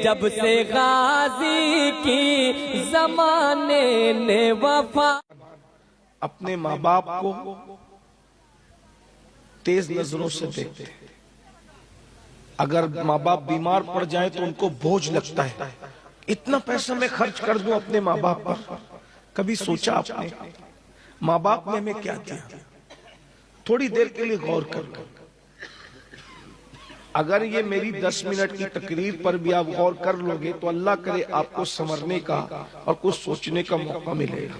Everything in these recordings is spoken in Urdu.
جب سے غازی کی زمانے نے وفا. اپنے ماں باپ کو تیز نظروں سے دیکھتے ہیں. اگر ماں باپ بیمار پڑ جائیں تو ان کو بوجھ لگتا ہے. اتنا پیسہ میں خرچ کر دوں اپنے ماں باپ پر. کبھی سوچا آپ نے ماں باپ نے ہمیں کیا دیا؟ تھوڑی دیر کے لیے غور کر لو. اگر یہ میری 10 منٹ کی تقریر پر بھی آپ غور کر لو گے تو اللہ کرے آپ کو سمجھنے کا اور کچھ سوچنے کا موقع ملے گا.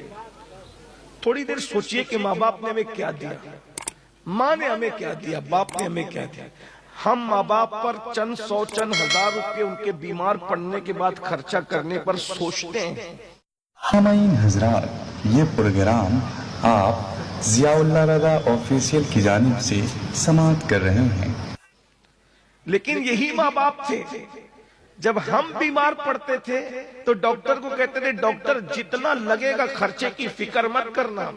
تھوڑی دیر سوچئے کہ ماں باپ نے ہمیں کیا دیا، ماں نے ہمیں کیا دیا، باپ نے ہمیں کیا دیا. ہم ماں باپ پر چند سو چند ہزار روپے ان کے بیمار پڑنے کے بعد خرچہ کرنے پر سوچتے ہیں. سامعین حضرات، یہ پروگرام آپ ضیاء اللہ رضا آفیشیل کی جانب سے سماعت کر رہے ہیں. لیکن یہی ماں باپ تھے جب ہم بیمار پڑتے تھے تو ڈاکٹر کو کہتے تھے ڈاکٹر جتنا لگے گا خرچے کی فکر مت کرنا،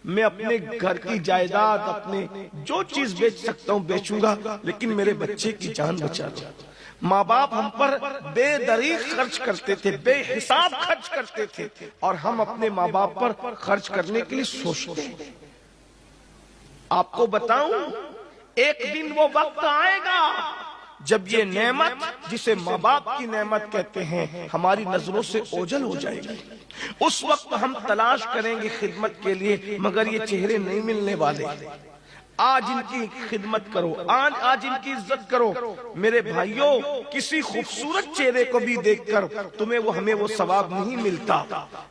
میں اپنے گھر کی جائیداد اپنے جو چیز بیچ سکتا ہوں بیچوں گا لیکن میرے بچے کی جان بچا دو. ماں باپ ہم پر بے دریغ خرچ کرتے تھے، بے حساب خرچ کرتے تھے اور ہم اپنے ماں باپ پر خرچ کرنے کے لیے سوچتے ہیں. آپ کو بتاؤں ایک دن وہ وقت آئے گا جب یہ نعمت جسے ماں باپ کی نعمت کہتے ہیں ہماری نظروں سے اوجھل ہو جائے گی. اس وقت ہم تلاش کریں گے خدمت کے لیے مگر یہ چہرے نہیں ملنے والے. آج ان کی خدمت کرو، آج ان کی عزت کرو. میرے بھائیوں، کسی خوبصورت چہرے کو بھی دیکھ کر تمہیں ہمیں وہ ثواب نہیں ملتا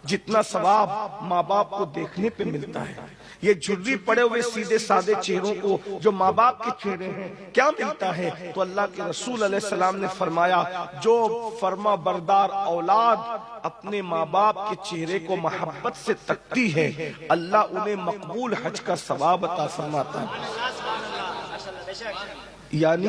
جتنا ثواب ماں باپ کو دیکھنے پہ ملتا ہے. یہ جھری پڑے ہوئے سیدھے سادے چہروں کو جو ماں باپ کے چہرے ہیں کیا ملتا ہے؟ تو اللہ کے رسول علیہ السلام نے فرمایا جو فرما بردار اولاد اپنے ماں باپ کے چہرے کو محبت سے تکتی ہے اللہ انہیں مقبول حج کا ثواب عطا فرماتا ہے. یعنی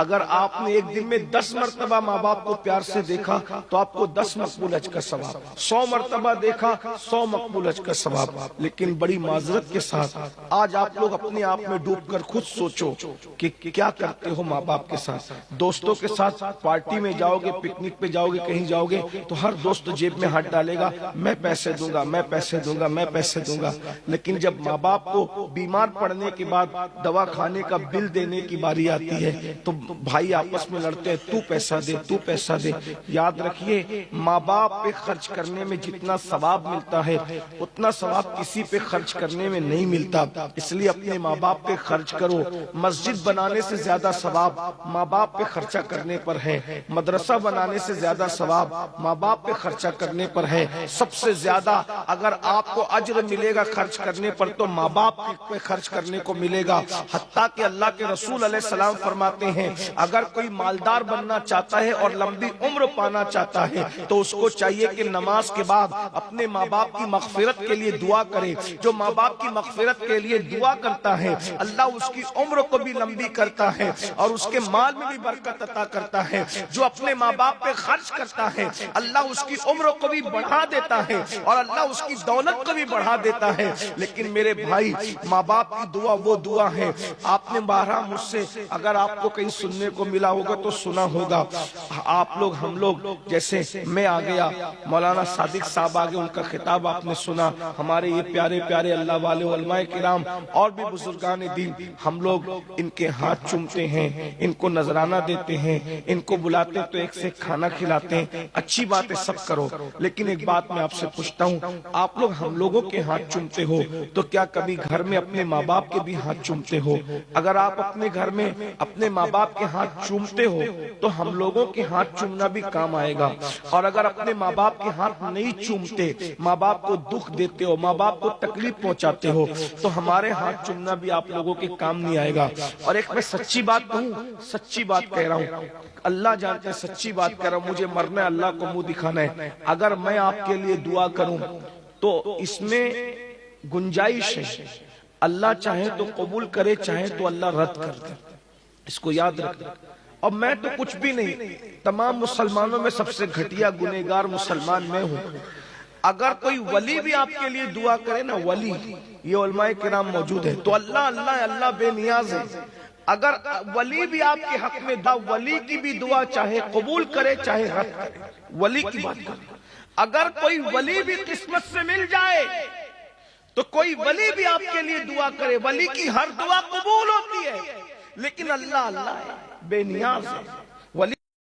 اگر آپ نے ایک دن میں 10 مرتبہ ماں باپ کو پیار سے دیکھا تو آپ کو 10 مقبول حج کا ثواب، 100 مرتبہ دیکھا 100 مقبول حج کا ثواب. لیکن بڑی معذرت کے ساتھ آج آپ لوگ اپنے آپ میں ڈوب کر خود سوچو کہ کیا کرتے ہو ماں باپ کے ساتھ. دوستوں کے ساتھ پارٹی میں جاؤ گے، پکنک پہ جاؤ گے، کہیں جاؤ گے تو ہر دوست جیب میں ہاتھ ڈالے گا، میں پیسے دوں گا، میں پیسے دوں گا، میں پیسے دوں گا. لیکن جب ماں باپ کو بیمار پڑنے کے بعد دوا کھانے کا بل دینے کی باری آتی ہے تو بھائی آپس میں لڑتے ہیں، تو پیسہ دے، تو پیسہ دے. یاد رکھیے ماں باپ پہ خرچ کرنے میں جتنا ثواب ملتا ہے اتنا ثواب کسی پہ خرچ کرنے میں نہیں ملتا. اس لیے اپنے ماں باپ پہ خرچ کرو. مسجد بنانے سے زیادہ ثواب ماں باپ پہ خرچہ کرنے پر ہے. مدرسہ بنانے سے زیادہ ثواب ماں باپ پہ خرچہ کرنے پر ہے. سب سے زیادہ اگر آپ کو اجر ملے گا خرچ کرنے پر تو ماں باپ پہ خرچ کرنے کو ملے گا. حتیٰ کہ اللہ کے رسول علیہ السلام فرماتے ہیں اگر کوئی مالدار بننا چاہتا ہے اور لمبی عمر پانا چاہتا ہے تو اس کو چاہیے کہ نماز کے بعد اپنے ماں باپ کی مغفرت کے لیے دعا کرے. جو ماں باپ کی مغفرت کے لیے دعا کرتا ہے اللہ اس کی عمر کو بھی لمبی کرتا ہے اور اس کے مال میں بھی برکت عطا کرتا ہے. جو اپنے ماں باپ پہ خرچ کرتا ہے اللہ اس کی عمر کو بھی بڑھا دیتا ہے اور اللہ اس کی دولت کو بھی بڑھا دیتا ہے. لیکن میرے بھائی ماں باپ کی دعا وہ دعا ہے. آپ نے بارہا مجھ سے اگر آپ کو کہیں سننے کو ملا ہوگا تو سنا ہوگا. آپ لوگ ہم لوگ جیسے میں آ گیا، مولانا صادق صاحب آگے، ان کا خطاب آپ نے سنا. ہمارے یہ پیارے پیارے اللہ والے علماء کرام اور بھی بزرگان دین، ہم لوگ ان کے ہاتھ چومتے ہیں، ان کو نذرانہ دیتے ہیں، ان کو بلاتے تو ایک سے کھانا کھلاتے ہیں. اچھی بات ہے سب کرو. لیکن ایک بات میں آپ سے پوچھتا ہوں، آپ لوگ ہم لوگوں کے ہاتھ چومتے ہو تو کیا کبھی گھر میں اپنے ماں باپ کے بھی ہاتھ چومتے ہو؟ اگر آپ اپنے گھر میں اپنے ماں باپ کے ہاتھ چومتے ہو تو ہم لوگوں کے ہاتھ چومنا بھی کام آئے گا. اور اگر اپنے ماں باپ کے ہاتھ نہیں چومتے، ماں باپ کو دکھ دیتے ہو، ماں باپ کو تکلیف پہنچاتے ہو تو ہمارے ہاتھ چومنا بھی آپ لوگوں کے کام نہیں آئے گا. اور ایک میں سچی بات کہوں، سچی بات کہہ رہا ہوں، اللہ جانتے ہیں سچی بات کہہ رہا ہوں، مجھے مرنا ہے، اللہ کو منہ دکھانا ہے. اگر میں آپ کے لیے دعا کروں تو اس میں گنجائش ہے، اللہ چاہے تو قبول کرے، چاہے تو اللہ رد کر دے. اس کو یاد رکھ. اور میں تو کچھ بھی نہیں، تمام مسلمانوں میں سب سے گھٹیا گنہگار مسلمان میں ہوں. اگر کوئی ولی بھی آپ کے لیے دعا کرے نا، ولی، یہ علماء کرام موجود ہیں، تو اللہ اللہ اللہ بے نیاز ہے. اگر ولی بھی آپ کے حق میں دعا، ولی کی بھی دعا چاہے قبول کرے چاہے رد کرے، ولی کی بات کرے. اگر کوئی ولی بھی قسمت سے مل جائے تو کوئی ولی بھی آپ کے لیے دعا کرے، ولی کی ہر دعا قبول ہوتی ہے، لیکن اللہ اللہ ہے، بے نیاز ہے.